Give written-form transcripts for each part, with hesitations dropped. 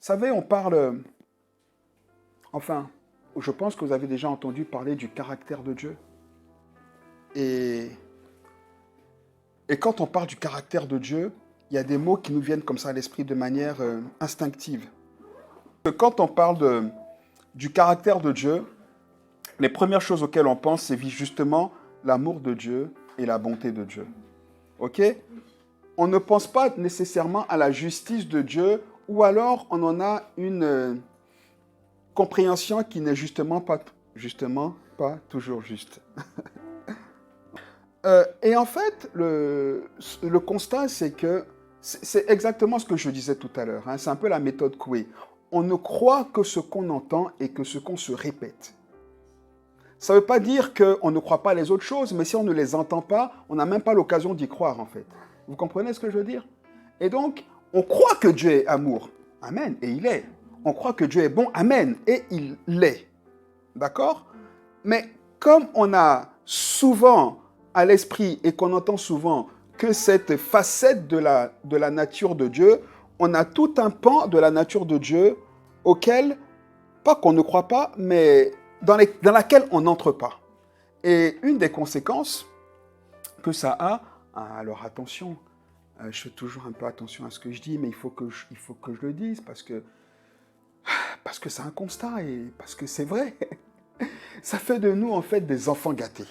savez, on parle, enfin, je pense que vous avez déjà entendu parler du caractère de Dieu. Et, et quand on parle du caractère de Dieu, il y a des mots qui nous viennent comme ça à l'esprit de manière instinctive. Quand on parle du caractère de Dieu, les premières choses auxquelles on pense, c'est justement l'amour de Dieu et la bonté de Dieu. OK? On ne pense pas nécessairement à la justice de Dieu, ou alors on en a une compréhension qui n'est justement pas toujours juste. Et en fait, le constat, c'est que c'est exactement ce que je disais tout à l'heure. Hein, c'est un peu la méthode Coué. On ne croit que ce qu'on entend et que ce qu'on se répète. Ça ne veut pas dire qu'on ne croit pas les autres choses, mais si on ne les entend pas, on n'a même pas l'occasion d'y croire, en fait. Vous comprenez ce que je veux dire? Et donc, on croit que Dieu est amour. Amen. Et il est. On croit que Dieu est bon. Amen. Et il l'est. D'accord? Mais comme on a souvent à l'esprit et qu'on entend souvent que cette facette de la nature de Dieu, on a tout un pan de la nature de Dieu auquel, pas qu'on ne croit pas, mais dans laquelle on n'entre pas. Et une des conséquences que ça a, alors attention, je fais toujours un peu attention à ce que je dis, mais il faut que je le dise parce que c'est un constat et parce que c'est vrai. Ça fait de nous en fait des enfants gâtés.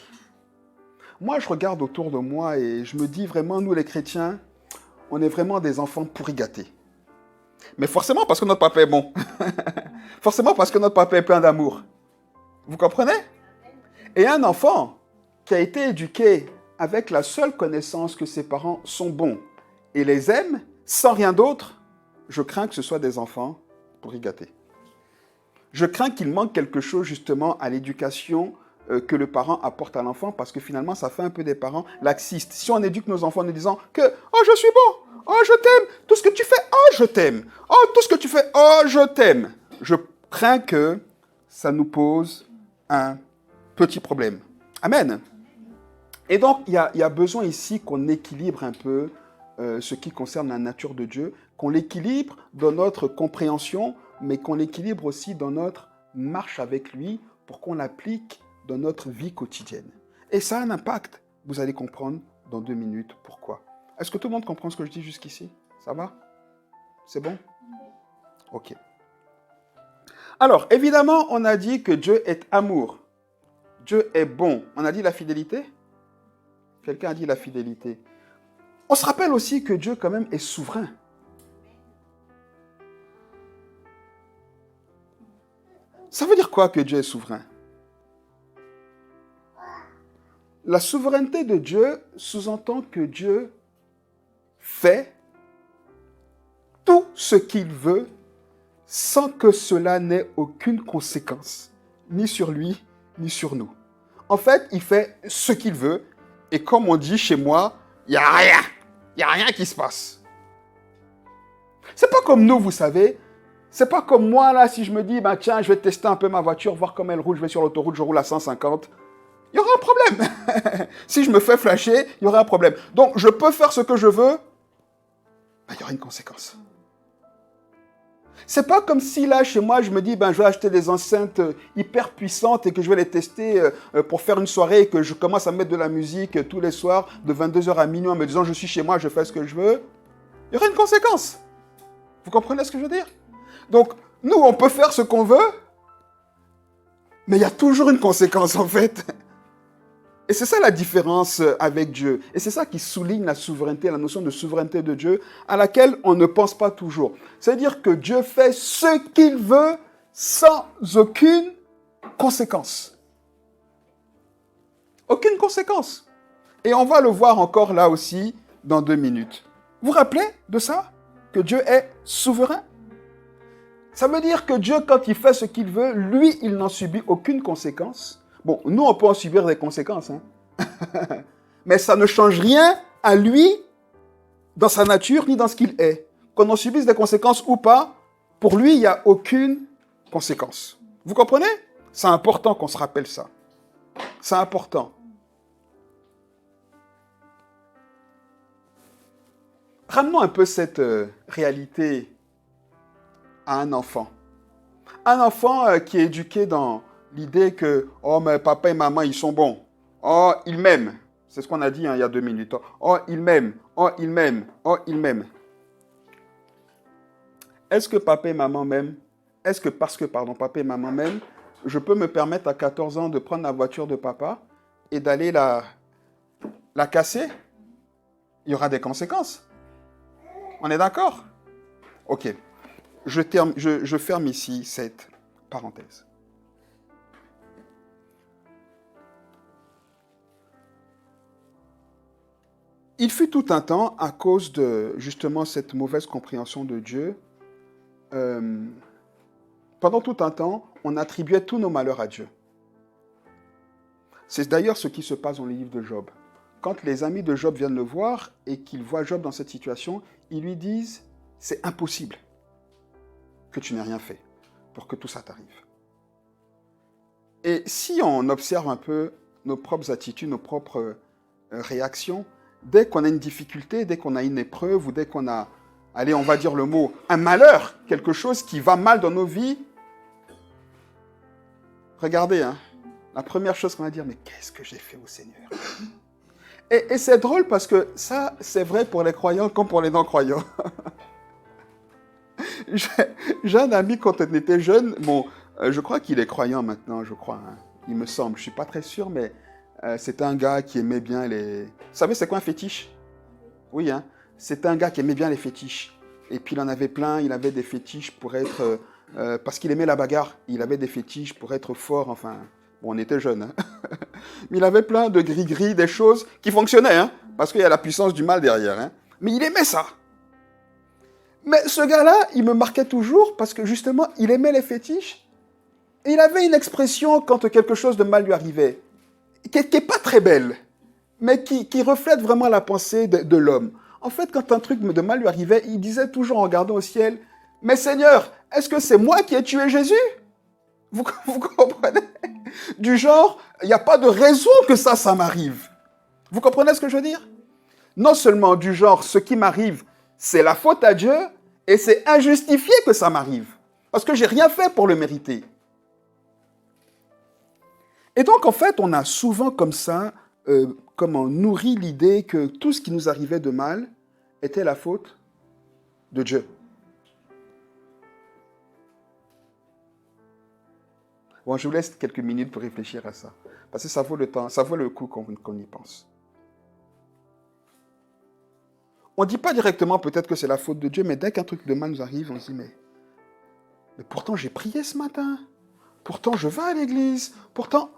Moi, je regarde autour de moi et je me dis vraiment, nous les chrétiens, on est vraiment des enfants pourri gâtés. Mais forcément parce que notre papa est bon. Forcément parce que notre papa est plein d'amour. Vous comprenez? Et un enfant qui a été éduqué avec la seule connaissance que ses parents sont bons et les aiment, sans rien d'autre, je crains que ce soit des enfants pourri gâtés. Je crains qu'il manque quelque chose justement à l'éducation que le parent apporte à l'enfant parce que finalement, ça fait un peu des parents laxistes. Si on éduque nos enfants en nous disant que « Oh, je suis bon, oh, je t'aime, tout ce que tu fais, oh, je t'aime, oh, tout ce que tu fais, oh, je t'aime », je crains que ça nous pose un petit problème. Amen. Et donc, il y a besoin ici qu'on équilibre un peu ce qui concerne la nature de Dieu, qu'on l'équilibre dans notre compréhension, mais qu'on l'équilibre aussi dans notre marche avec lui pour qu'on l'applique dans notre vie quotidienne. Et ça a un impact. Vous allez comprendre dans 2 minutes pourquoi. Est-ce que tout le monde comprend ce que je dis jusqu'ici? Ça va? C'est bon? Ok. Alors, évidemment, on a dit que Dieu est amour. Dieu est bon. On a dit la fidélité? Quelqu'un a dit la fidélité. On se rappelle aussi que Dieu, quand même, est souverain. Ça veut dire quoi que Dieu est souverain? La souveraineté de Dieu sous-entend que Dieu fait tout ce qu'il veut sans que cela n'ait aucune conséquence, ni sur lui, ni sur nous. En fait, il fait ce qu'il veut, et comme on dit chez moi, il n'y a rien. Il n'y a rien qui se passe. C'est pas comme nous, vous savez. C'est pas comme moi, là, si je me dis, bah, tiens, je vais tester un peu ma voiture, voir comment elle roule, je vais sur l'autoroute, je roule à 150. Il y aura un problème. Si je me fais flasher, il y aura un problème. Donc, je peux faire ce que je veux, bah, il y aura une conséquence. C'est pas comme si là, chez moi, je me dis, ben, je vais acheter des enceintes hyper puissantes et que je vais les tester pour faire une soirée et que je commence à mettre de la musique tous les soirs de 22h à minuit en me disant, je suis chez moi, je fais ce que je veux. Il y aura une conséquence. Vous comprenez ce que je veux dire? Donc, nous, on peut faire ce qu'on veut, mais il y a toujours une conséquence, en fait. Et c'est ça la différence avec Dieu. Et c'est ça qui souligne la souveraineté, la notion de souveraineté de Dieu, à laquelle on ne pense pas toujours. C'est-à-dire que Dieu fait ce qu'il veut sans aucune conséquence. Aucune conséquence. Et on va le voir encore là aussi dans 2 minutes. Vous vous rappelez de ça? Que Dieu est souverain? Ça veut dire que Dieu, quand il fait ce qu'il veut, lui, il n'en subit aucune conséquence. Bon, nous, on peut en subir des conséquences, hein. Mais ça ne change rien à lui, dans sa nature, ni dans ce qu'il est. Qu'on en subisse des conséquences ou pas, pour lui, il n'y a aucune conséquence. Vous comprenez? C'est important qu'on se rappelle ça. C'est important. Ramenons un peu cette réalité à un enfant. Un enfant qui est éduqué dans l'idée que « Oh, mais papa et maman, ils sont bons. Oh, ils m'aiment. » C'est ce qu'on a dit il y a 2 minutes. « Oh, ils m'aiment. Oh, ils m'aiment. Oh, ils m'aiment. » Est-ce que papa et maman m'aiment? Est-ce que parce que, papa et maman m'aiment, je peux me permettre à 14 ans de prendre la voiture de papa et d'aller la casser? Il y aura des conséquences. On est d'accord? Ok. Je ferme ici cette parenthèse. Il fut tout un temps, à cause de justement cette mauvaise compréhension de Dieu, pendant tout un temps, on attribuait tous nos malheurs à Dieu. C'est d'ailleurs ce qui se passe dans le livre de Job. Quand les amis de Job viennent le voir et qu'ils voient Job dans cette situation, ils lui disent « C'est impossible que tu n'aies rien fait pour que tout ça t'arrive. » Et si on observe un peu nos propres attitudes, nos propres réactions, dès qu'on a une difficulté, dès qu'on a une épreuve ou dès qu'on a, allez, on va dire le mot, un malheur, quelque chose qui va mal dans nos vies, regardez, la première chose qu'on va dire, mais qu'est-ce que j'ai fait au Seigneur? Et c'est drôle parce que ça, c'est vrai pour les croyants comme pour les non-croyants. J'ai un ami quand on était jeune, bon, je crois qu'il est croyant maintenant, je crois, il me semble, je ne suis pas très sûr, mais c'était un gars qui aimait bien les... Vous savez, c'est quoi un fétiche? Oui, c'était un gars qui aimait bien les fétiches. Et puis il en avait plein, il avait des fétiches pour être... parce qu'il aimait la bagarre, il avait des fétiches pour être fort, enfin... Bon, on était jeunes, mais il avait plein de gris-gris, des choses qui fonctionnaient, parce qu'il y a la puissance du mal derrière. Mais il aimait ça. Mais ce gars-là, il me marquait toujours parce que justement, il aimait les fétiches. Et il avait une expression quand quelque chose de mal lui arrivait, qui n'est pas très belle, mais qui reflète vraiment la pensée de l'homme. En fait, quand un truc de mal lui arrivait, il disait toujours en regardant au ciel, « Mais Seigneur, est-ce que c'est moi qui ai tué Jésus ?» Vous comprenez? Du genre, il n'y a pas de raison que ça m'arrive. Vous comprenez ce que je veux dire? Non seulement du genre, ce qui m'arrive, c'est la faute à Dieu, et c'est injustifié que ça m'arrive. Parce que je n'ai rien fait pour le mériter. Et donc, en fait, on a souvent comme ça, comment nourri l'idée que tout ce qui nous arrivait de mal était la faute de Dieu. Bon, je vous laisse quelques minutes pour réfléchir à ça. Parce que ça vaut le temps, ça vaut le coup qu'on y pense. On ne dit pas directement peut-être que c'est la faute de Dieu, mais dès qu'un truc de mal nous arrive, on se dit, mais pourtant j'ai prié ce matin, pourtant je vais à l'église, pourtant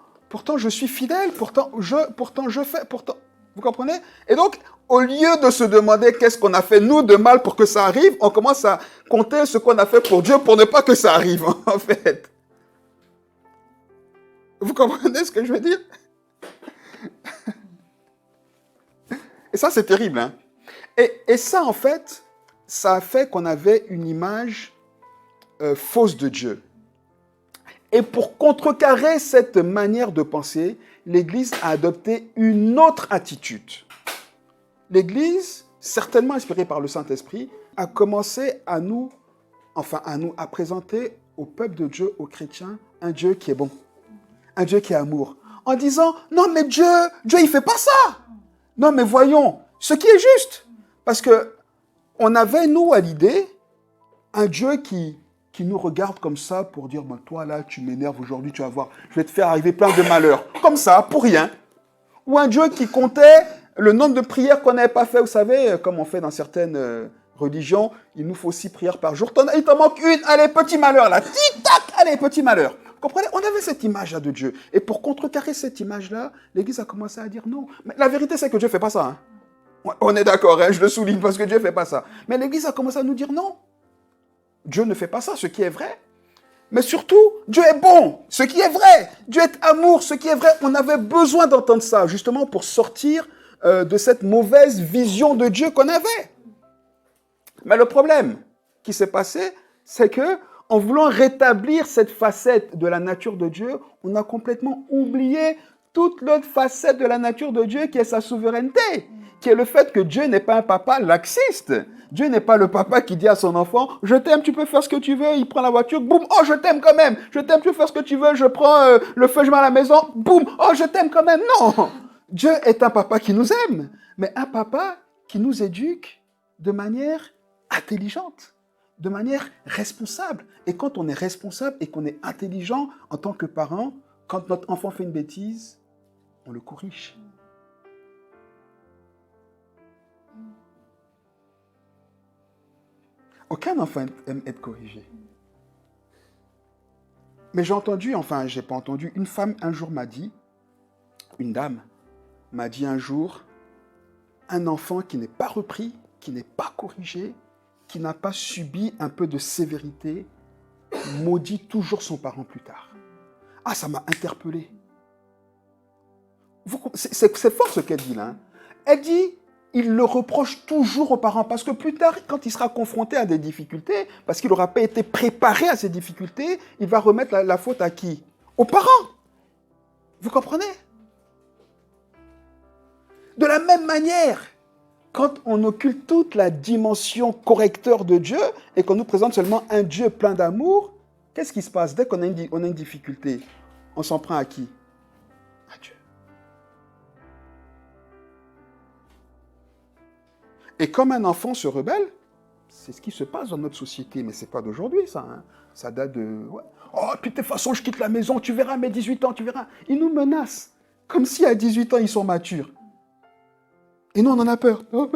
je suis fidèle, pourtant je fais, pourtant... Vous comprenez? Et donc, au lieu de se demander qu'est-ce qu'on a fait nous de mal pour que ça arrive, on commence à compter ce qu'on a fait pour Dieu pour ne pas que ça arrive, en fait. Vous comprenez ce que je veux dire? Et ça, c'est terrible. Et ça, en fait, ça a fait qu'on avait une image fausse de Dieu. Et pour contrecarrer cette manière de penser, l'Église a adopté une autre attitude. L'Église, certainement inspirée par le Saint-Esprit, a commencé à présenter au peuple de Dieu, aux chrétiens, un Dieu qui est bon. Un Dieu qui est amour. En disant, non mais Dieu, il ne fait pas ça. Non mais voyons, ce qui est juste. Parce que on avait, nous, à l'idée, un Dieu qui nous regarde comme ça pour dire, bah, toi là, tu m'énerves aujourd'hui, tu vas voir, je vais te faire arriver plein de malheurs. Comme ça, pour rien. Ou un Dieu qui comptait le nombre de prières qu'on n'avait pas fait. Vous savez, comme on fait dans certaines religions, il nous faut 6 prières par jour. Il t'en manque une, allez, petit malheur là. Tic-tac, allez, petit malheur. Comprenez? On avait cette image-là de Dieu. Et pour contrecarrer cette image-là, l'Église a commencé à dire non. Mais la vérité, c'est que Dieu ne fait pas ça. On est d'accord, je le souligne parce que Dieu ne fait pas ça. Mais l'Église a commencé à nous dire non. Dieu ne fait pas ça, ce qui est vrai. Mais surtout, Dieu est bon, ce qui est vrai. Dieu est amour, ce qui est vrai. On avait besoin d'entendre ça, justement, pour sortir de cette mauvaise vision de Dieu qu'on avait. Mais le problème qui s'est passé, c'est que en voulant rétablir cette facette de la nature de Dieu, on a complètement oublié toute l'autre facette de la nature de Dieu qui est sa souveraineté, qui est le fait que Dieu n'est pas un papa laxiste. Dieu n'est pas le papa qui dit à son enfant, je t'aime, tu peux faire ce que tu veux, il prend la voiture, boum, oh je t'aime quand même, je t'aime, tu peux faire ce que tu veux, je prends le feu, je mets à la maison, boum, oh je t'aime quand même. Non, Dieu est un papa qui nous aime, mais un papa qui nous éduque de manière intelligente, de manière responsable. Et quand on est responsable et qu'on est intelligent en tant que parent, quand notre enfant fait une bêtise, on le corrige. Aucun enfant aime être corrigé. Mais j'ai entendu, enfin, j'ai pas entendu, une femme un jour m'a dit, une dame m'a dit un jour, un enfant qui n'est pas repris, qui n'est pas corrigé, qui n'a pas subi un peu de sévérité, maudit toujours son parent plus tard. Ah, ça m'a interpellé. C'est fort ce qu'elle dit là. Hein. Elle dit, il le reproche toujours aux parents parce que plus tard, quand il sera confronté à des difficultés, parce qu'il n'aura pas été préparé à ces difficultés, il va remettre la faute à qui? Aux parents. Vous comprenez? De la même manière, quand on occulte toute la dimension correcteur de Dieu et qu'on nous présente seulement un Dieu plein d'amour, qu'est-ce qui se passe? Dès qu'on a une difficulté, on s'en prend à qui? À Dieu. Et comme un enfant se rebelle, c'est ce qui se passe dans notre société, mais ce n'est pas d'aujourd'hui ça. Hein. Ça date de... Ouais. Oh, puis de toute façon, je quitte la maison, tu verras mes 18 ans, tu verras. Ils nous menacent, comme si à 18 ans, ils sont matures. Et nous, on en a peur. Oh,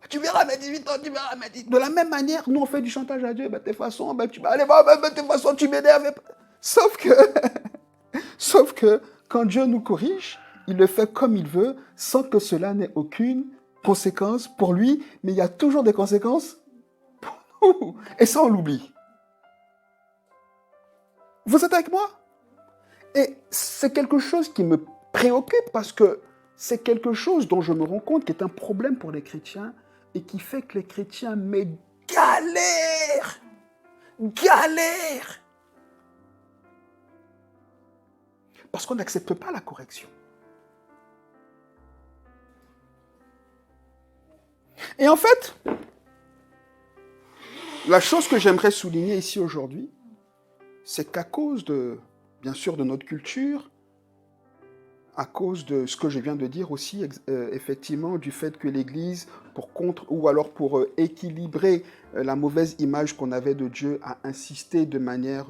tu verras mes 18 ans, tu verras mes 18 ans. De la même manière, nous, on fait du chantage à Dieu. De toute façon, tu m'énerves. Sauf que quand Dieu nous corrige, il le fait comme il veut, sans que cela n'ait aucune conséquence pour lui, mais il y a toujours des conséquences pour nous. Et ça, on l'oublie. Vous êtes avec moi? Et c'est quelque chose qui me préoccupe parce que c'est quelque chose dont je me rends compte qui est un problème pour les chrétiens et qui fait que les chrétiens galèrent. Parce qu'on n'accepte pas la correction. Et en fait, la chose que j'aimerais souligner ici aujourd'hui, c'est qu'à cause bien sûr, de notre culture, à cause de ce que je viens de dire aussi, effectivement, du fait que l'Église, pour équilibrer la mauvaise image qu'on avait de Dieu, a insisté de manière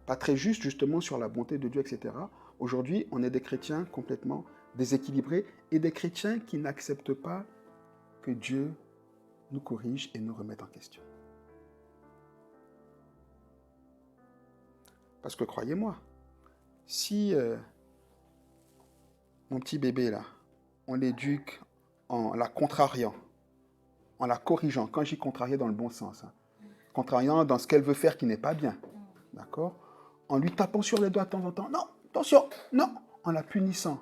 pas très juste, justement, sur la bonté de Dieu, etc. Aujourd'hui, on est des chrétiens complètement déséquilibrés et des chrétiens qui n'acceptent pas que Dieu nous corrige et nous remette en question. Parce que croyez-moi, si mon petit bébé là, on l'éduque en la contrariant, en la corrigeant, quand j'y contrarier dans le bon sens, hein, contrariant dans ce qu'elle veut faire qui n'est pas bien, d'accord? En lui tapant sur les doigts de temps en temps, non, attention, non, en la punissant.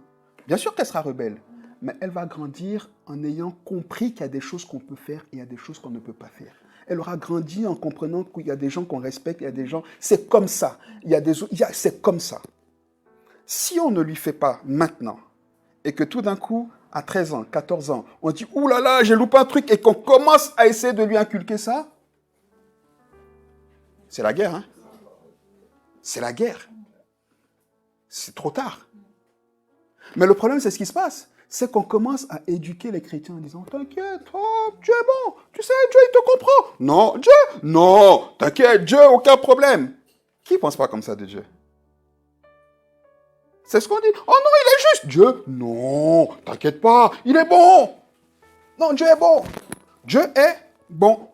Bien sûr qu'elle sera rebelle, mais elle va grandir en ayant compris qu'il y a des choses qu'on peut faire et il y a des choses qu'on ne peut pas faire. Elle aura grandi en comprenant qu'il y a des gens qu'on respecte, il y a des gens, c'est comme ça. C'est comme ça. Si on ne lui fait pas maintenant, et que tout d'un coup, à 13 ans, 14 ans, on dit « Ouh là là, j'ai loupé un truc » et qu'on commence à essayer de lui inculquer ça, c'est la guerre, hein? C'est la guerre. C'est trop tard. Mais le problème, c'est ce qui se passe. C'est qu'on commence à éduquer les chrétiens en disant « T'inquiète, oh, Dieu est bon, tu sais, Dieu, il te comprend. » Non, Dieu, non, t'inquiète, Dieu, aucun problème. Qui ne pense pas comme ça de Dieu? C'est ce qu'on dit. « Oh non, il est juste. » Dieu, non, t'inquiète pas, il est bon. Non, Dieu est bon. Dieu est bon.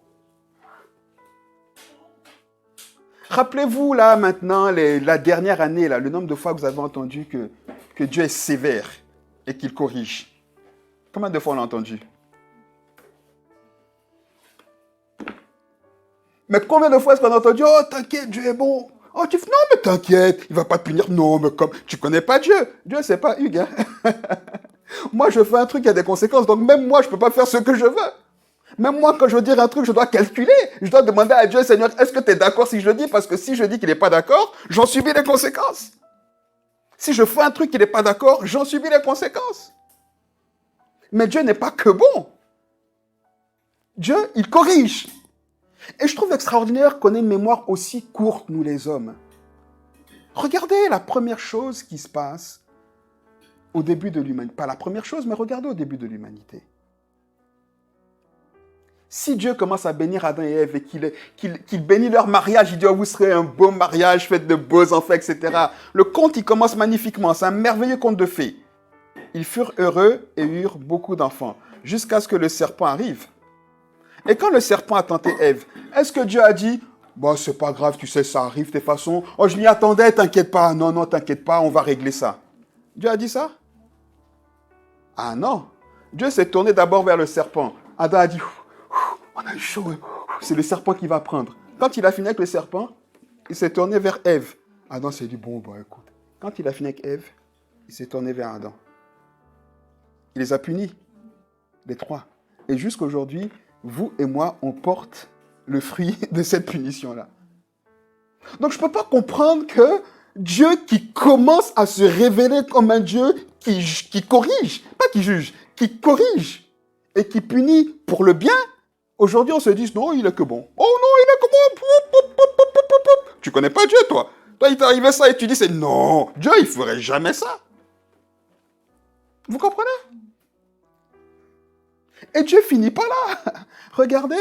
Rappelez-vous, là, maintenant, la dernière année, là, le nombre de fois que vous avez entendu que Dieu est sévère et qu'il corrige. Combien de fois on l'a entendu? Mais combien de fois est-ce qu'on a entendu « Oh, t'inquiète, Dieu est bon. » Oh, tu dis « Non, mais t'inquiète, il ne va pas te punir. » Non, mais comme tu ne connais pas Dieu. Dieu, c'est pas Hugues. Hein? Moi, je fais un truc qui a des conséquences. Donc, même moi, je ne peux pas faire ce que je veux. Même moi, quand je veux dire un truc, je dois calculer. Je dois demander à Dieu, Seigneur, est-ce que tu es d'accord si je le dis? Parce que si je dis qu'il n'est pas d'accord, j'en subis les conséquences. Si je fais un truc qui n'est pas d'accord, j'en subis les conséquences. Mais Dieu n'est pas que bon. Dieu, il corrige. Et je trouve extraordinaire qu'on ait une mémoire aussi courte, nous les hommes. Regardez la première chose qui se passe au début de l'humanité. Pas la première chose, mais regardez au début de l'humanité. Si Dieu commence à bénir Adam et Ève et qu'il bénit leur mariage, il dit, oh, vous serez un beau mariage, faites de beaux enfants, etc. Le conte, il commence magnifiquement. C'est un merveilleux conte de fées. Ils furent heureux et eurent beaucoup d'enfants, jusqu'à ce que le serpent arrive. Et quand le serpent a tenté Ève, est-ce que Dieu a dit, bon, c'est pas grave, tu sais, ça arrive de toute façon. Oh, je m'y attendais, t'inquiète pas. Non, non, t'inquiète pas, on va régler ça. Dieu a dit ça? Ah non. Dieu s'est tourné d'abord vers le serpent. Adam a dit, on a eu chaud. C'est le serpent qui va prendre. Quand il a fini avec le serpent, il s'est tourné vers Ève. Adam s'est dit, bon, bah écoute. Quand il a fini avec Ève, il s'est tourné vers Adam. Il les a punis, les trois. Et jusqu'aujourd'hui, vous et moi, on porte le fruit de cette punition-là. Donc je ne peux pas comprendre que Dieu qui commence à se révéler comme un Dieu qui corrige, pas qui juge, qui corrige et qui punit pour le bien, aujourd'hui on se dit non, il est que bon. Oh non, il est que bon. Tu connais pas Dieu, toi. Toi, il t'est arrivé ça et tu dis c'est non, Dieu, il ferait jamais ça. Vous comprenez? Et Dieu finit pas là. Regardez.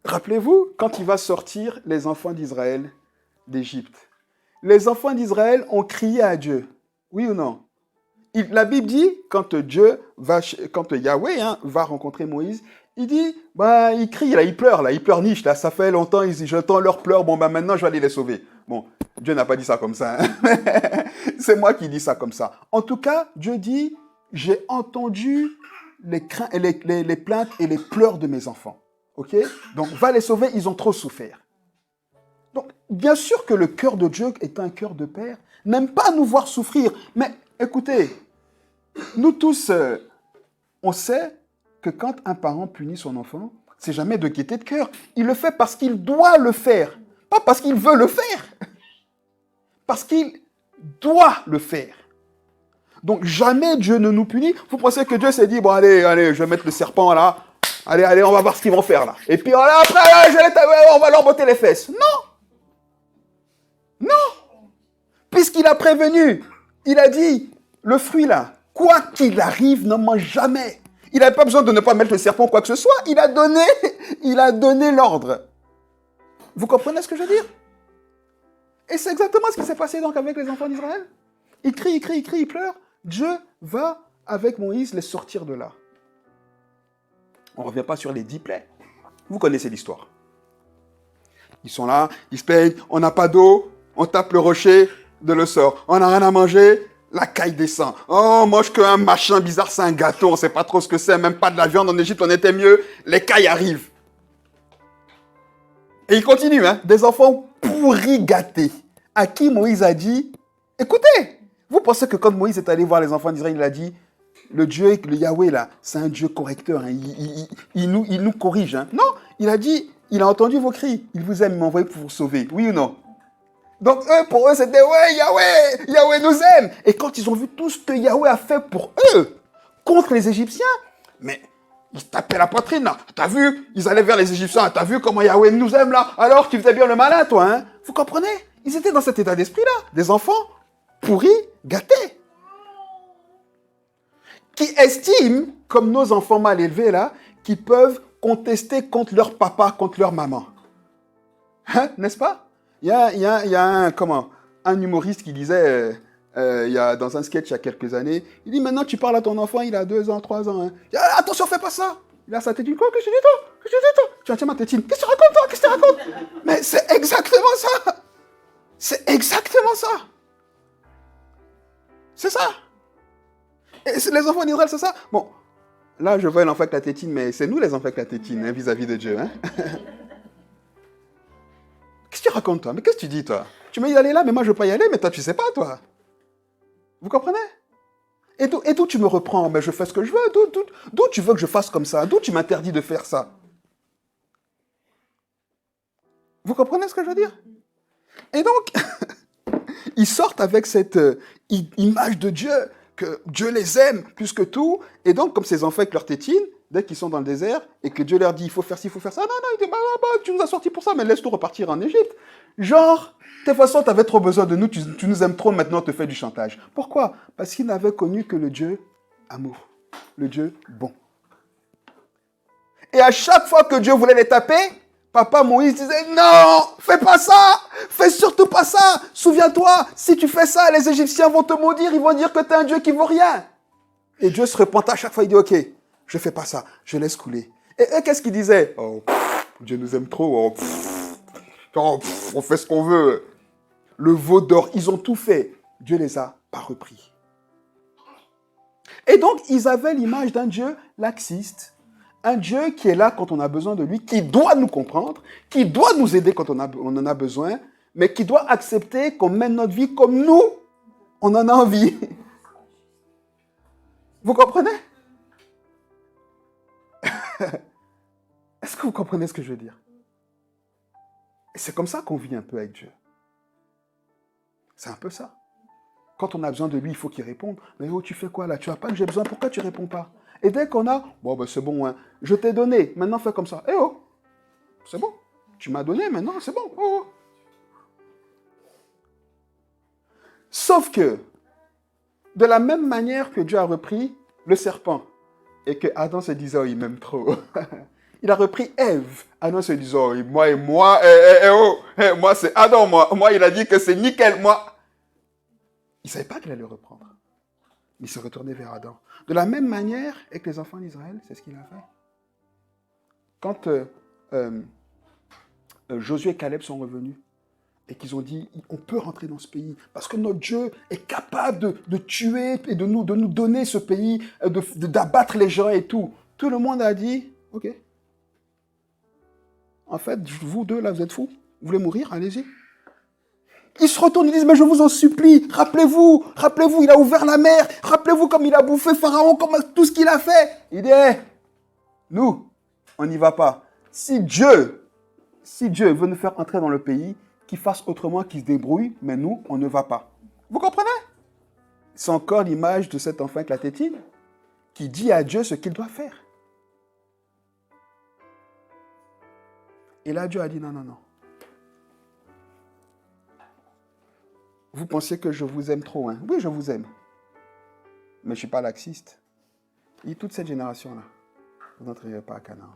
Rappelez-vous, quand il va sortir les enfants d'Israël d'Égypte, les enfants d'Israël ont crié à Dieu. Oui ou non? La Bible dit, quand Yahweh va rencontrer Moïse, il dit, bah, il crie, là, il pleure niche, là, ça fait longtemps, il dit, j'entends leurs pleurs, bon, bah, maintenant, je vais aller les sauver. Bon, Dieu n'a pas dit ça comme ça. Hein. C'est moi qui dis ça comme ça. En tout cas, Dieu dit, j'ai entendu les plaintes et les pleurs de mes enfants. Ok? Donc, va les sauver, ils ont trop souffert. Donc, bien sûr que le cœur de Dieu est un cœur de père, n'aime pas nous voir souffrir. Mais écoutez, nous tous, on sait que quand un parent punit son enfant, c'est jamais de gaieté de cœur. Il le fait parce qu'il doit le faire, pas parce qu'il veut le faire. Parce qu'il doit le faire. Donc, jamais Dieu ne nous punit. Vous pensez que Dieu s'est dit, bon, allez, je vais mettre le serpent là. Allez, on va voir ce qu'ils vont faire là. Et puis là, après, on va leur botter les fesses. Non. Non. Puisqu'il a prévenu, il a dit, le fruit là, quoi qu'il arrive, n'en mange jamais. Il n'avait pas besoin de ne pas mettre le serpent ou quoi que ce soit. Il a donné l'ordre. Vous comprenez ce que je veux dire? Et c'est exactement ce qui s'est passé donc avec les enfants d'Israël. Ils crient, ils pleurent. Dieu va, avec Moïse, les sortir de là. On ne revient pas sur les 10 plaies. Vous connaissez l'histoire. Ils sont là, ils se plaignent, on n'a pas d'eau, on tape le rocher, de le sort. On n'a rien à manger, la caille descend. Oh, on mange qu'un machin bizarre, c'est un gâteau, on ne sait pas trop ce que c'est, même pas de la viande en Égypte, on était mieux. Les cailles arrivent. Et ils continuent, hein, des enfants pourris gâtés, à qui Moïse a dit, écoutez, vous pensez que quand Moïse est allé voir les enfants d'Israël, il a dit, le Dieu, le Yahweh là, c'est un Dieu correcteur, hein, il nous corrige. Hein. Non, il a dit, il a entendu vos cris, il vous aime, il m'a envoyé pour vous sauver, oui ou non? Donc pour eux, c'était, ouais, Yahweh nous aime. Et quand ils ont vu tout ce que Yahweh a fait pour eux, contre les Égyptiens, mais ils se tapaient la poitrine là. T'as vu? Ils allaient vers les Égyptiens, t'as vu comment Yahweh nous aime là? Alors tu faisais bien le malin toi, hein? Vous comprenez? Ils étaient dans cet état d'esprit là, des enfants pourris, gâtés. Qui estiment, comme nos enfants mal élevés là, qu'ils peuvent contester contre leur papa, contre leur maman. Hein, n'est-ce pas? Il y a un humoriste qui disait, dans un sketch il y a quelques années, il dit maintenant tu parles à ton enfant, il a 2 ans, 3 ans. Hein. Il dit, attention, fais pas ça. Il a sa tétine. Quoi, qu'est-ce que tu dis toi? Qu'est-ce que tu dis toi? Tiens ma tétine. Qu'est-ce que tu racontes toi? Qu'est-ce que tu racontes? Mais c'est exactement ça. C'est exactement ça. C'est ça. Et les enfants d'Israël, c'est ça. Bon, là je vois l'enfant avec la tétine, mais c'est nous les enfants avec la tétine, hein, vis-à-vis de Dieu. Hein. Qu'est-ce que tu racontes, toi? Mais qu'est-ce que tu dis, toi? Tu m'as dit d'aller là, mais moi, je ne veux pas y aller, mais toi, tu ne sais pas, toi. Vous comprenez? Et d'où tu me reprends? Mais je fais ce que je veux. D'où tu veux que je fasse comme ça? D'où tu m'interdis de faire ça? Vous comprenez ce que je veux dire? Et donc, ils sortent avec cette image de Dieu, que Dieu les aime plus que tout. Et donc, comme ces enfants avec leur tétine, dès qu'ils sont dans le désert, et que Dieu leur dit, il faut faire ci, il faut faire ça, non, non, ils disent, tu nous as sortis pour ça, mais laisse-nous repartir en Égypte. Genre, de toute façon, tu avais trop besoin de nous, tu nous aimes trop, maintenant, on te fait du chantage. Pourquoi? Parce qu'ils n'avaient connu que le Dieu amour, le Dieu bon. Et à chaque fois que Dieu voulait les taper, Papa Moïse disait, non, fais pas ça, fais surtout pas ça. Souviens-toi, si tu fais ça, les Égyptiens vont te maudire, ils vont dire que tu es un Dieu qui vaut rien. Et Dieu se repentait à chaque fois, il dit, ok, je fais pas ça, je laisse couler. Et eux, qu'est-ce qu'ils disaient? Oh, Dieu nous aime trop, on fait ce qu'on veut. Le veau d'or, ils ont tout fait. Dieu les a pas repris. Et donc, ils avaient l'image d'un Dieu laxiste, un Dieu qui est là quand on a besoin de lui, qui doit nous comprendre, qui doit nous aider quand on en a besoin, mais qui doit accepter qu'on mène notre vie comme nous, on en a envie. Vous comprenez? Est-ce que vous comprenez ce que je veux dire? Et c'est comme ça qu'on vit un peu avec Dieu. C'est un peu ça. Quand on a besoin de lui, il faut qu'il réponde. Mais oh, tu fais quoi là? Tu n'as pas que j'ai besoin, pourquoi tu ne réponds pas? Et dès qu'on a, bon, ben c'est bon, hein, je t'ai donné, maintenant fais comme ça. Eh oh, c'est bon, tu m'as donné, maintenant c'est bon. Oh. Sauf que, de la même manière que Dieu a repris le serpent, et que Adam se disait, oh, il m'aime trop. Il a repris Ève. Adam se disait, oh, moi, c'est Adam, moi, il a dit que c'est nickel, moi. Il ne savait pas qu'il allait le reprendre. Il se retournait vers Adam. De la même manière, avec les enfants d'Israël, c'est ce qu'il a fait. Quand Josué et Caleb sont revenus, et qu'ils ont dit, on peut rentrer dans ce pays, parce que notre Dieu est capable de tuer et de nous donner ce pays, d'abattre les gens et tout. Tout le monde a dit, ok. En fait, vous deux, là, vous êtes fous. Vous voulez mourir? Allez-y. Ils se retournent, ils disent, mais je vous en supplie, rappelez-vous, il a ouvert la mer, rappelez-vous comme il a bouffé Pharaon, comme tout ce qu'il a fait. Il dit, nous, on n'y va pas. Si Dieu veut nous faire entrer dans le pays, qu'il fasse autrement, qu'il se débrouille, mais nous, on ne va pas. Vous comprenez? C'est encore l'image de cet enfant avec la tétine qui dit à Dieu ce qu'il doit faire. Et là, Dieu a dit, non, non, non. Vous pensiez que je vous aime trop, hein? Oui, je vous aime. Mais je ne suis pas laxiste. Et toute cette génération-là, vous n'entrerez pas à Canaan.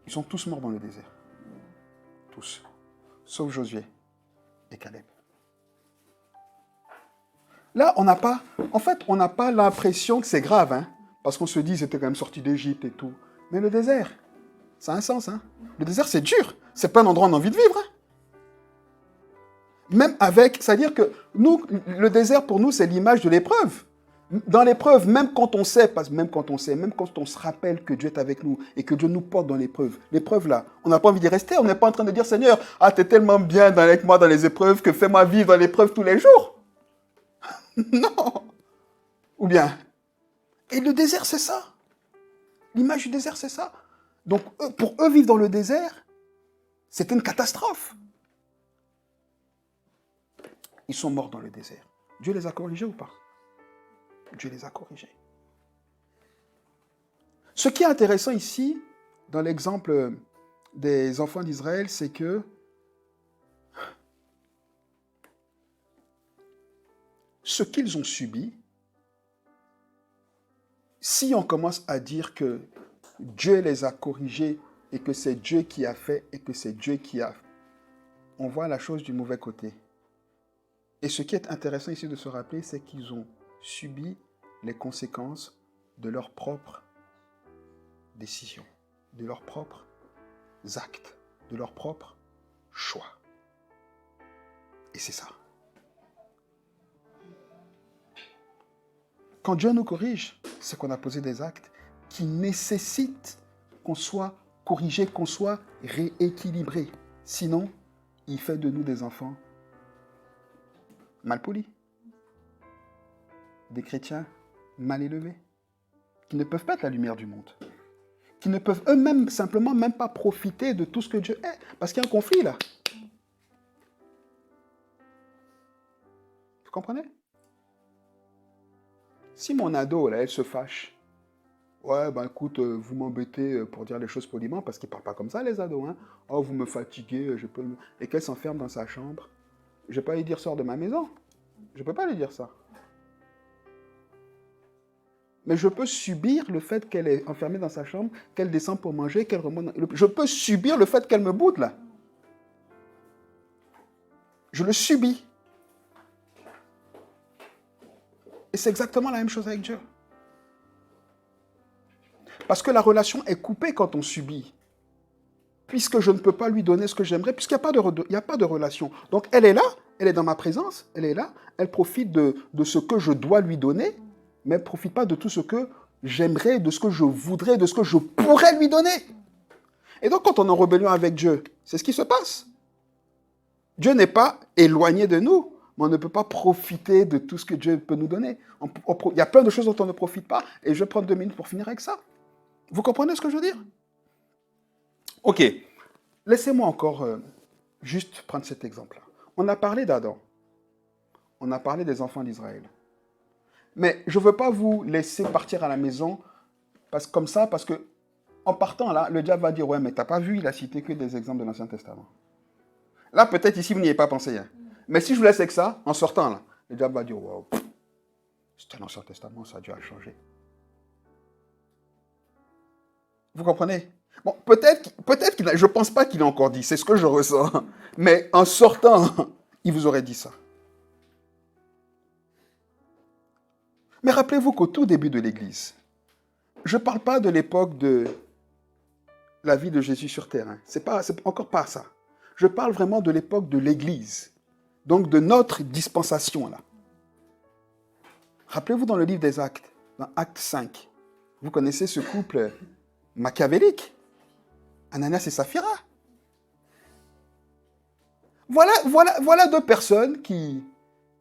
Ils sont tous morts dans le désert. Tous. Sauf Josué et Caleb. Là, on n'a pas l'impression que c'est grave, hein? Parce qu'on se dit, ils étaient quand même sortis d'Égypte et tout. Mais le désert, ça a un sens, hein? Le désert, c'est dur. C'est pas un endroit où on a envie de vivre, hein? Même avec, c'est-à-dire que nous, le désert pour nous, c'est l'image de l'épreuve. Dans l'épreuve, même quand on se rappelle que Dieu est avec nous et que Dieu nous porte dans l'épreuve là, on n'a pas envie d'y rester, on n'est pas en train de dire, Seigneur, t'es tellement bien avec moi dans les épreuves que fais-moi vivre dans l'épreuve tous les jours. Non. Ou bien, et le désert, c'est ça. L'image du désert, c'est ça. Donc, pour eux, vivre dans le désert, c'était une catastrophe. Ils sont morts dans le désert. Dieu les a corrigés ou pas? Dieu les a corrigés. Ce qui est intéressant ici, dans l'exemple des enfants d'Israël, c'est que ce qu'ils ont subi, si on commence à dire que Dieu les a corrigés et que c'est Dieu qui a fait et que c'est Dieu qui a... On voit la chose du mauvais côté. Et ce qui est intéressant ici de se rappeler, c'est qu'ils ont subi les conséquences de leurs propres décisions, de leurs propres actes, de leurs propres choix. Et c'est ça. Quand Dieu nous corrige, c'est qu'on a posé des actes qui nécessitent qu'on soit corrigé, qu'on soit rééquilibré. Sinon, il fait de nous des enfants mal polis, des chrétiens mal élevés, qui ne peuvent pas être la lumière du monde, qui ne peuvent eux-mêmes simplement même pas profiter de tout ce que Dieu est, parce qu'il y a un conflit là. comprenez? Si mon ado, là, elle se fâche, ouais, ben écoute, vous m'embêtez pour dire les choses poliment, parce qu'ils ne parlent pas comme ça, les ados, hein. Oh, vous me fatiguez, je peux... Et qu'elle s'enferme dans sa chambre, je ne vais pas lui dire, sors de ma maison. Je ne peux pas lui dire ça. Mais je peux subir le fait qu'elle est enfermée dans sa chambre, qu'elle descend pour manger, qu'elle remonte... Je peux subir le fait qu'elle me boude, là. Je le subis. Et c'est exactement la même chose avec Dieu. Parce que la relation est coupée quand on subit. Puisque je ne peux pas lui donner ce que j'aimerais, puisqu'il n'y a pas de relation. Donc elle est là, elle est dans ma présence, elle est là, elle profite de ce que je dois lui donner, mais elle ne profite pas de tout ce que j'aimerais, de ce que je voudrais, de ce que je pourrais lui donner. Et donc quand on est en rébellion avec Dieu, c'est ce qui se passe. Dieu n'est pas éloigné de nous, mais on ne peut pas profiter de tout ce que Dieu peut nous donner. Il y a plein de choses dont on ne profite pas, et je vais prendre 2 minutes pour finir avec ça. Vous comprenez ce que je veux dire? Ok, laissez-moi encore juste prendre cet exemple-là. On a parlé d'Adam, on a parlé des enfants d'Israël. Mais je ne veux pas vous laisser partir à la maison comme ça, parce que en partant là, le diable va dire, ouais, mais tu n'as pas vu, il a cité que des exemples de l'Ancien Testament. Là, peut-être ici, vous n'y avez pas pensé. Hein. Mais si je vous laisse avec ça, en sortant là, le diable va dire, wow, c'était l'Ancien Testament, ça a dû changer. Vous comprenez? Bon, peut-être qu'il a, je ne pense pas qu'il a encore dit, c'est ce que je ressens. Mais en sortant, il vous aurait dit ça. Mais rappelez-vous qu'au tout début de l'Église, je ne parle pas de l'époque de la vie de Jésus sur terre. Hein. C'est encore pas ça. Je parle vraiment de l'époque de l'Église. Donc de notre dispensation là. Rappelez-vous dans le livre des Actes, dans Acte 5, vous connaissez ce couple machiavélique, Ananias et Saphira. Voilà 2 personnes qui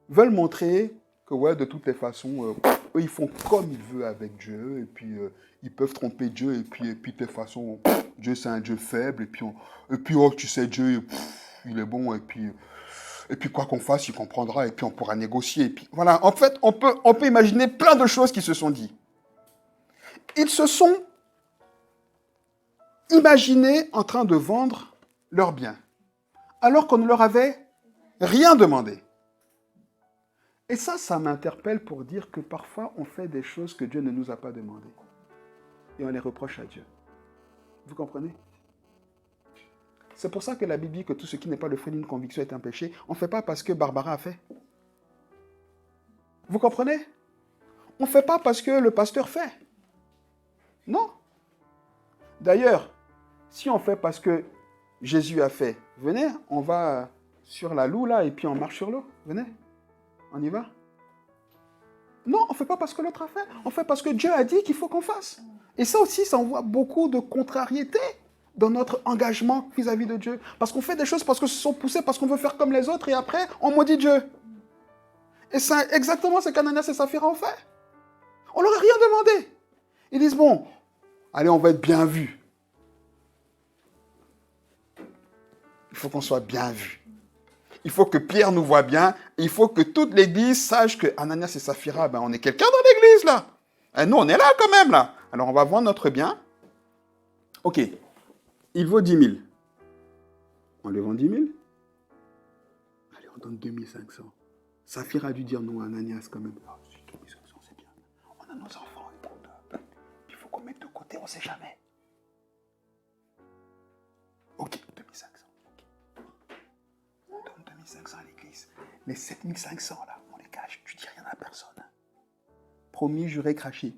veulent montrer que ouais, de toutes les façons, eux, ils font comme ils veulent avec Dieu, et puis ils peuvent tromper Dieu, et puis de toute façon, Dieu c'est un Dieu faible, et puis oh, tu sais, Dieu, il est bon, et puis quoi qu'on fasse, il comprendra, et puis on pourra négocier. Et puis voilà, en fait, on peut imaginer plein de choses qui se sont dit. Ils se sont imaginés en train de vendre leurs biens, alors qu'on ne leur avait rien demandé. Et ça m'interpelle pour dire que parfois, on fait des choses que Dieu ne nous a pas demandées. Et on les reproche à Dieu. Vous comprenez? C'est pour ça que la Bible dit que tout ce qui n'est pas le fruit d'une conviction est un péché. On ne fait pas parce que Barbara a fait. Vous comprenez? On ne fait pas parce que le pasteur fait. Non. D'ailleurs, si on fait parce que Jésus a fait, venez, on va sur la loue là et puis on marche sur l'eau. Venez, on y va. Non, on ne fait pas parce que l'autre a fait. On fait parce que Dieu a dit qu'il faut qu'on fasse. Et ça aussi, ça envoie beaucoup de contrariété dans notre engagement vis-à-vis de Dieu. Parce qu'on fait des choses parce que se sont poussés, parce qu'on veut faire comme les autres, et après, on maudit Dieu. Et c'est exactement ce qu'Ananias et Saphira ont fait. On leur a rien demandé. Ils disent, bon, allez, on va être bien vus. Il faut qu'on soit bien vus. Il faut que Pierre nous voit bien. Il faut que toute l'église sache que Ananias et Saphira, on est quelqu'un dans l'église, là. Et nous, on est là quand même, là. Alors, on va vendre notre bien. Ok. Il vaut 10 000. On le vend 10 000. Allez, on donne 2500. Saphira a dû dire non à Ananias quand même. Ah, 2500, c'est bien. On a nos enfants. Il faut qu'on mette de côté, on ne sait jamais. Ok, 2500. Okay. On donne 2500 à l'église. Les 7500 là, on les cache. Tu dis rien à personne. Promis, juré, craché.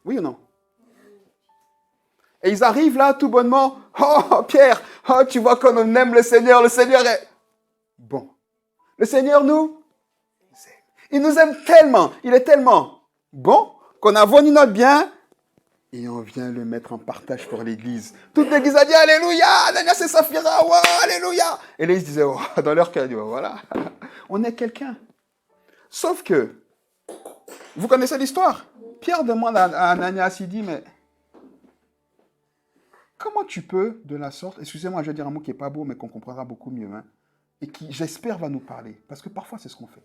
Oui ou non? Et ils arrivent là tout bonnement. Oh Pierre, oh, tu vois comme on aime le Seigneur est bon. Le Seigneur nous aime. Il nous aime tellement, il est tellement bon qu'on a vendu notre bien et on vient le mettre en partage pour l'église. Toute l'église a dit Alléluia, Ananias et Saphira, wow, Alléluia. Et là ils se disaient, oh, dans leur cœur, oh, voilà, on est quelqu'un. Sauf que, vous connaissez l'histoire. Pierre demande à Ananias, il dit, mais comment tu peux, de la sorte, excusez-moi, je vais dire un mot qui n'est pas beau, mais qu'on comprendra beaucoup mieux, hein. et qui, j'espère, va nous parler. Parce que parfois, c'est ce qu'on fait.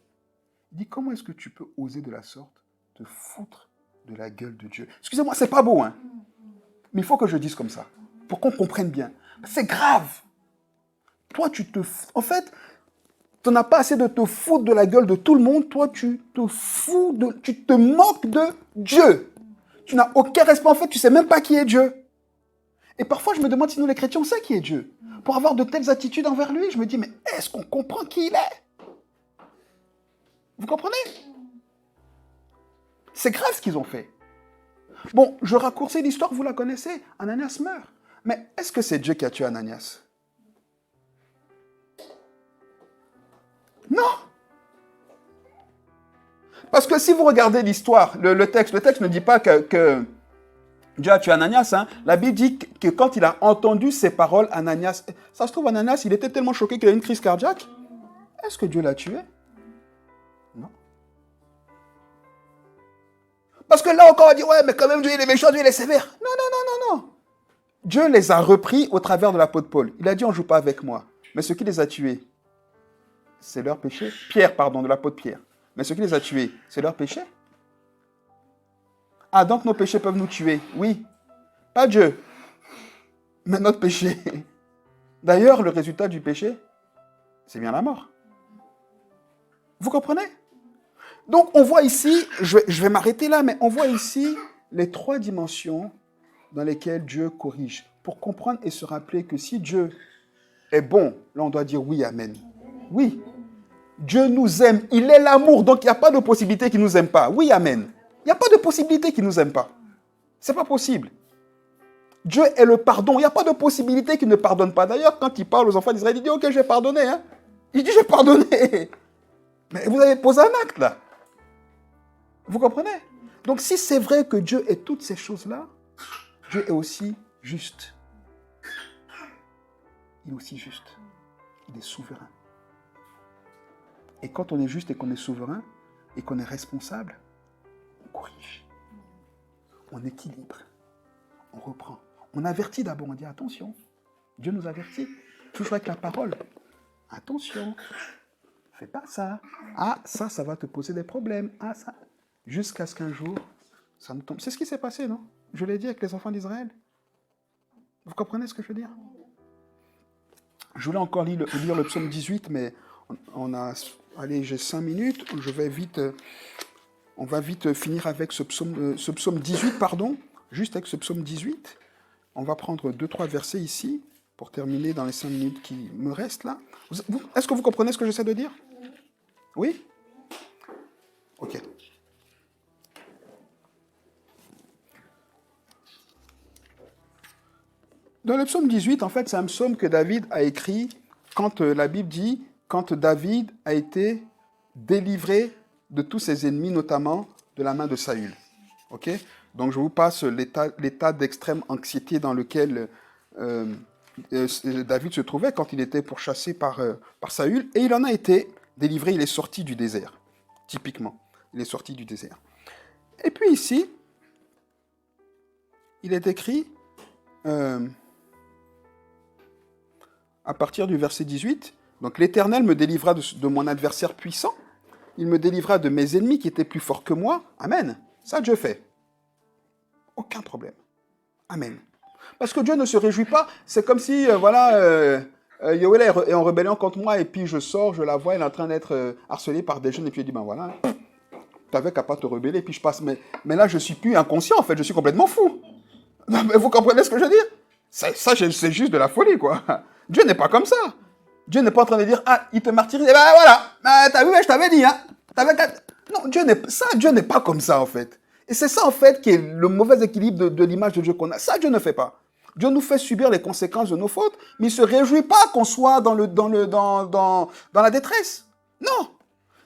Il dit, comment est-ce que tu peux oser de la sorte te foutre de la gueule de Dieu? Excusez-moi, c'est pas beau, hein? Mais il faut que je dise comme ça, pour qu'on comprenne bien. C'est grave. Toi, en fait, tu n'as pas assez de te foutre de la gueule de tout le monde. Toi, tu te moques de Dieu. Tu n'as aucun respect. En fait, tu ne sais même pas qui est Dieu. Et parfois, je me demande si nous, les chrétiens, on sait qui est Dieu. Pour avoir de telles attitudes envers lui, je me dis, mais est-ce qu'on comprend qui il est? Vous comprenez? C'est grave ce qu'ils ont fait. Bon, je raccourcis l'histoire, vous la connaissez. Ananias meurt. Mais est-ce que c'est Dieu qui a tué Ananias? Non. Parce que si vous regardez l'histoire, le texte ne dit pas que Dieu a tué Ananias. Hein. La Bible dit que quand il a entendu ces paroles, Ananias, ça se trouve, Ananias, il était tellement choqué qu'il a eu une crise cardiaque. Est-ce que Dieu l'a tué? Non. Parce que là encore, on va dire, ouais, mais quand même, Dieu, il est méchant, Dieu, il est sévère. Non, non, non, non, non. Dieu les a repris au travers de l'apôtre Paul. Il a dit, on ne joue pas avec moi. Mais ce qui les a tués, c'est leur péché. Pierre, pardon, de l'apôtre Pierre. Mais ce qui les a tués, c'est leur péché. Ah, donc nos péchés peuvent nous tuer. Oui. Pas Dieu. Mais notre péché. D'ailleurs, le résultat du péché, c'est bien la mort. Vous comprenez? Donc, on voit ici, je vais m'arrêter là, mais on voit ici les 3 dimensions dans lesquelles Dieu corrige. Pour comprendre et se rappeler que si Dieu est bon, là on doit dire oui, amen. Oui. Dieu nous aime, il est l'amour, donc il n'y a pas de possibilité qu'il ne nous aime pas. Oui, amen. Il n'y a pas de possibilité qu'il ne nous aime pas. Ce n'est pas possible. Dieu est le pardon, il n'y a pas de possibilité qu'il ne pardonne pas. D'ailleurs, quand il parle aux enfants d'Israël, il dit, ok, j'ai pardonné. Hein. Il dit, j'ai pardonné. Mais vous avez posé un acte là. Vous comprenez? Donc si c'est vrai que Dieu est toutes ces choses-là, Dieu est aussi juste. Il est aussi juste. Il est souverain. Et quand on est juste et qu'on est souverain, et qu'on est responsable, on corrige. On équilibre. On reprend. On avertit d'abord, on dit attention. Dieu nous avertit. Toujours avec la parole. Attention. Fais pas ça. Ah, ça va te poser des problèmes. Ah, ça. Jusqu'à ce qu'un jour, ça nous tombe. C'est ce qui s'est passé, non? Je l'ai dit avec les enfants d'Israël. Vous comprenez ce que je veux dire? Je voulais encore lire le psaume 18, mais on a... Allez, j'ai 5 minutes. On va vite finir avec ce psaume 18, pardon. Juste avec ce psaume 18. On va prendre 2-3 versets ici, pour terminer dans les 5 minutes qui me restent là. Est-ce que vous comprenez ce que j'essaie de dire? Oui? Ok. Dans le psaume 18, en fait, c'est un psaume que David a écrit quand la Bible dit, quand David a été délivré de tous ses ennemis, notamment de la main de Saül. Ok? Donc je vous passe l'état d'extrême anxiété dans lequel David se trouvait quand il était pourchassé par Saül, et il en a été délivré, il est sorti du désert, typiquement. Il est sorti du désert. Et puis ici, il est écrit... à partir du verset 18, donc l'Éternel me délivra de mon adversaire puissant, il me délivra de mes ennemis qui étaient plus forts que moi. Amen. Ça, Dieu fait. Aucun problème. Amen. Parce que Dieu ne se réjouit pas. C'est comme si, Yoël est en rébellion contre moi, et puis je sors, je la vois, elle est en train d'être harcelée par des jeunes, et puis elle dit, ben voilà, t'avais qu'à pas te rebeller, et puis je passe. Mais là, je suis plus inconscient, en fait, je suis complètement fou. Non, mais vous comprenez ce que je veux dire? Ça, c'est juste de la folie, quoi. Dieu n'est pas comme ça. Dieu n'est pas en train de dire, ah, il te martyrise, et ben voilà, t'as vu, je t'avais dit, hein. Non, Dieu n'est pas comme ça, en fait. Et c'est ça, en fait, qui est le mauvais équilibre de l'image de Dieu qu'on a. Ça, Dieu ne fait pas. Dieu nous fait subir les conséquences de nos fautes, mais il ne se réjouit pas qu'on soit dans la détresse. Non.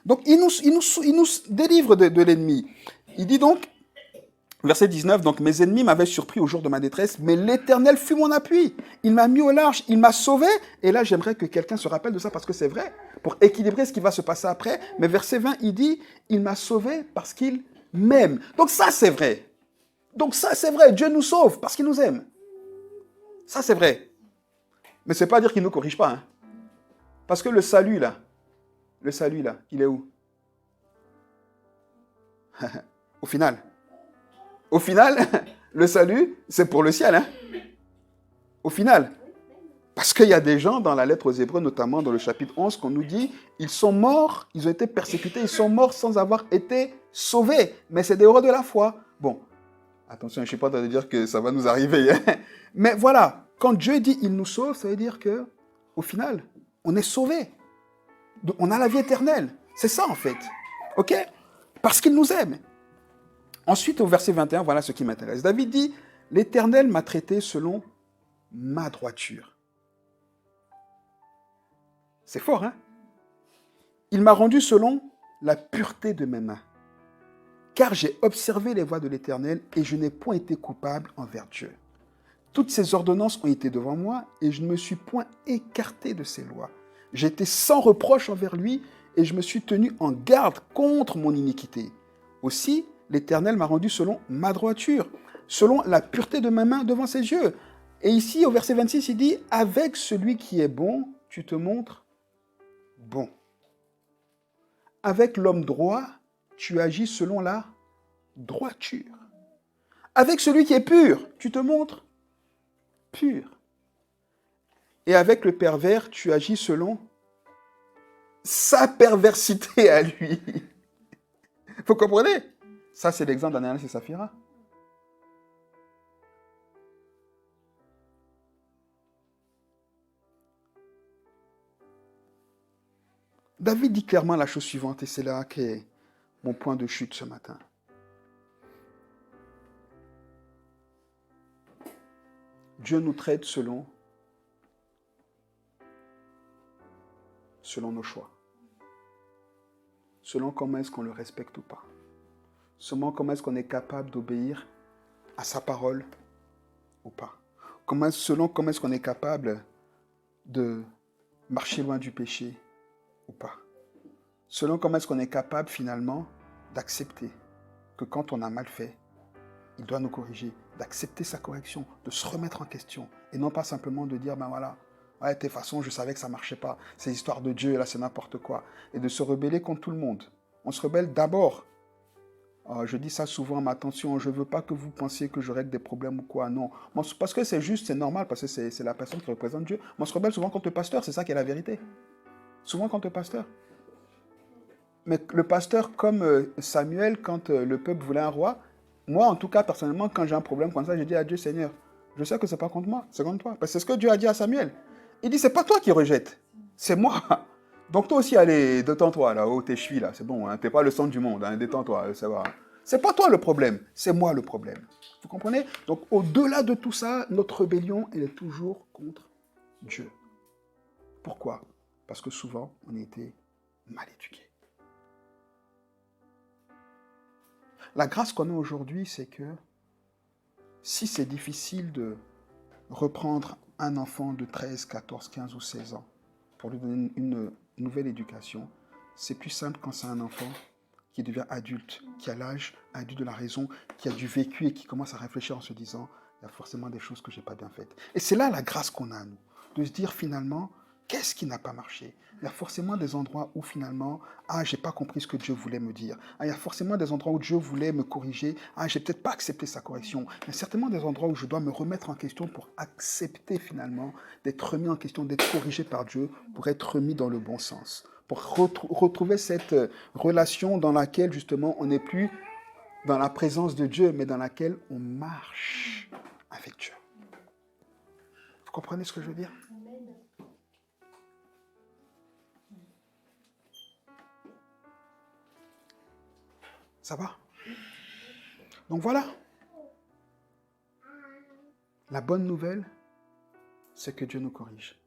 Donc, il nous délivre de l'ennemi. Il dit donc, verset 19, donc mes ennemis m'avaient surpris au jour de ma détresse, mais l'Éternel fut mon appui. Il m'a mis au large, il m'a sauvé. Et là, j'aimerais que quelqu'un se rappelle de ça parce que c'est vrai, pour équilibrer ce qui va se passer après. Mais verset 20, il dit, il m'a sauvé parce qu'il m'aime. Donc ça, c'est vrai. Dieu nous sauve parce qu'il nous aime. Ça, c'est vrai. Mais ce n'est pas dire qu'il ne nous corrige pas. Hein. Parce que le salut là, il est où? Au final. Au final, le salut, c'est pour le ciel. Hein? Au final. Parce qu'il y a des gens dans la lettre aux Hébreux, notamment dans le chapitre 11, qu'on nous dit, ils sont morts, ils ont été persécutés, ils sont morts sans avoir été sauvés. Mais c'est des héros de la foi. Bon, attention, je ne suis pas en train de dire que ça va nous arriver. Hein? Mais voilà, quand Dieu dit il nous sauve, ça veut dire que, au final, on est sauvés. On a la vie éternelle. C'est ça en fait. Ok? Parce qu'il nous aime. Ensuite, au verset 21, voilà ce qui m'intéresse. David dit, l'Éternel m'a traité selon ma droiture. C'est fort, hein? Il m'a rendu selon la pureté de mes mains. Car j'ai observé les voies de l'Éternel et je n'ai point été coupable envers Dieu. Toutes ses ordonnances ont été devant moi et je ne me suis point écarté de ses lois. J'étais sans reproche envers lui et je me suis tenu en garde contre mon iniquité. Aussi, l'Éternel m'a rendu selon ma droiture, selon la pureté de mes mains devant ses yeux. Et ici, au verset 26, il dit, « Avec celui qui est bon, tu te montres bon. Avec l'homme droit, tu agis selon la droiture. Avec celui qui est pur, tu te montres pur. Et avec le pervers, tu agis selon sa perversité à lui. » Vous comprenez? Ça, c'est l'exemple d'Ananias et Saphira. David dit clairement la chose suivante, et c'est là qu'est mon point de chute ce matin. Dieu nous traite selon nos choix. Selon comment est-ce qu'on le respecte ou pas. Selon comment est-ce qu'on est capable d'obéir à sa parole ou pas. Selon comment est-ce qu'on est capable de marcher loin du péché ou pas. Selon comment est-ce qu'on est capable finalement d'accepter que quand on a mal fait, il doit nous corriger, d'accepter sa correction, de se remettre en question et non pas simplement de dire, ben voilà, ouais, de toute façon, je savais que ça ne marchait pas, c'est l'histoire de Dieu, là c'est n'importe quoi, et de se rebeller contre tout le monde. On se rebelle d'abord. Je dis ça souvent, mais attention, je ne veux pas que vous pensiez que je règle des problèmes ou quoi, non. Parce que c'est juste, c'est normal, parce que c'est la personne qui représente Dieu. On se rebelle souvent contre le pasteur, c'est ça qui est la vérité. Souvent contre le pasteur. Mais le pasteur, comme Samuel, quand le peuple voulait un roi, moi, en tout cas, personnellement, quand j'ai un problème comme ça, je dis à Dieu, Seigneur, je sais que ce n'est pas contre moi, c'est contre toi. Parce que c'est ce que Dieu a dit à Samuel. Il dit, c'est pas toi qui rejettes, c'est moi. Donc toi aussi, allez, détends-toi, là, où t'es cheville, là, c'est bon, hein, t'es pas le centre du monde, hein, détends-toi, ça va. C'est pas toi le problème, c'est moi le problème. Vous comprenez? Donc, au-delà de tout ça, notre rébellion, elle est toujours contre Dieu. Pourquoi? Parce que souvent, on a été mal éduqués. La grâce qu'on a aujourd'hui, c'est que si c'est difficile de reprendre un enfant de 13, 14, 15 ou 16 ans pour lui donner une nouvelle éducation, c'est plus simple quand c'est un enfant qui devient adulte, qui a l'âge adulte de la raison, qui a du vécu et qui commence à réfléchir en se disant « il y a forcément des choses que je n'ai pas bien faites ». Et c'est là la grâce qu'on a, nous, de se dire finalement « qu'est-ce qui n'a pas marché ?» Il y a forcément des endroits où finalement « ah, je n'ai pas compris ce que Dieu voulait me dire ». Ah, il y a forcément des endroits où Dieu voulait me corriger. « Ah, je n'ai peut-être pas accepté sa correction ». Il y a certainement des endroits où je dois me remettre en question pour accepter finalement d'être remis en question, d'être corrigé par Dieu, pour être remis dans le bon sens. Pour retrouver cette relation dans laquelle justement on n'est plus dans la présence de Dieu, mais dans laquelle on marche avec Dieu. Vous comprenez ce que je veux dire? Ça va? Donc voilà. La bonne nouvelle, c'est que Dieu nous corrige.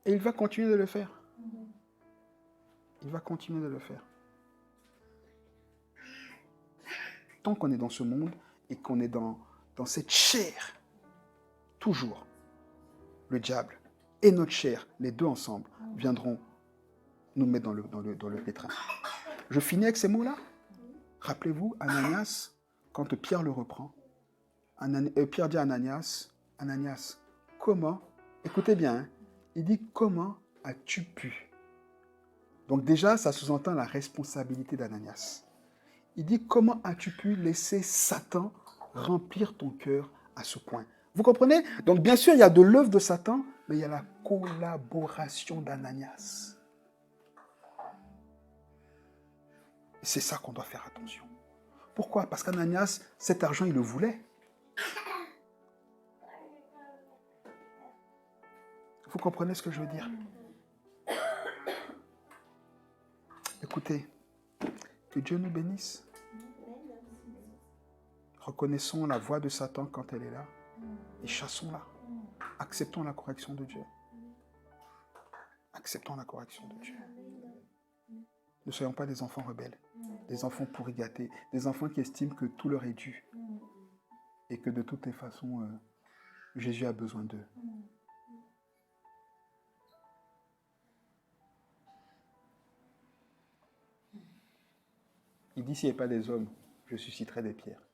Et il va continuer de le faire. Il va continuer de le faire. Tant qu'on est dans ce monde et qu'on est dans cette chair, toujours, le diable et notre chair, les deux ensemble, viendront nous mettre dans le pétrin. Je finis avec ces mots-là. Rappelez-vous, Ananias, quand Pierre le reprend, Pierre dit à Ananias, Ananias, comment, écoutez bien, hein, Il dit, comment as-tu pu? Donc déjà, ça sous-entend la responsabilité d'Ananias. Il dit, comment as-tu pu laisser Satan remplir ton cœur à ce point? Vous comprenez? Donc bien sûr, il y a de l'œuvre de Satan, mais il y a la collaboration d'Ananias. C'est ça qu'on doit faire attention. Pourquoi? Parce qu'Ananias, cet argent, il le voulait. Vous comprenez ce que je veux dire? Écoutez, que Dieu nous bénisse. Reconnaissons la voix de Satan quand elle est là et chassons-la. Acceptons la correction de Dieu. Acceptons la correction de Dieu. Ne soyons pas des enfants rebelles, des enfants pourri gâtés, des enfants qui estiment que tout leur est dû et que de toutes les façons, Jésus a besoin d'eux. Il dit, s'il n'y a pas des hommes, je susciterai des pierres.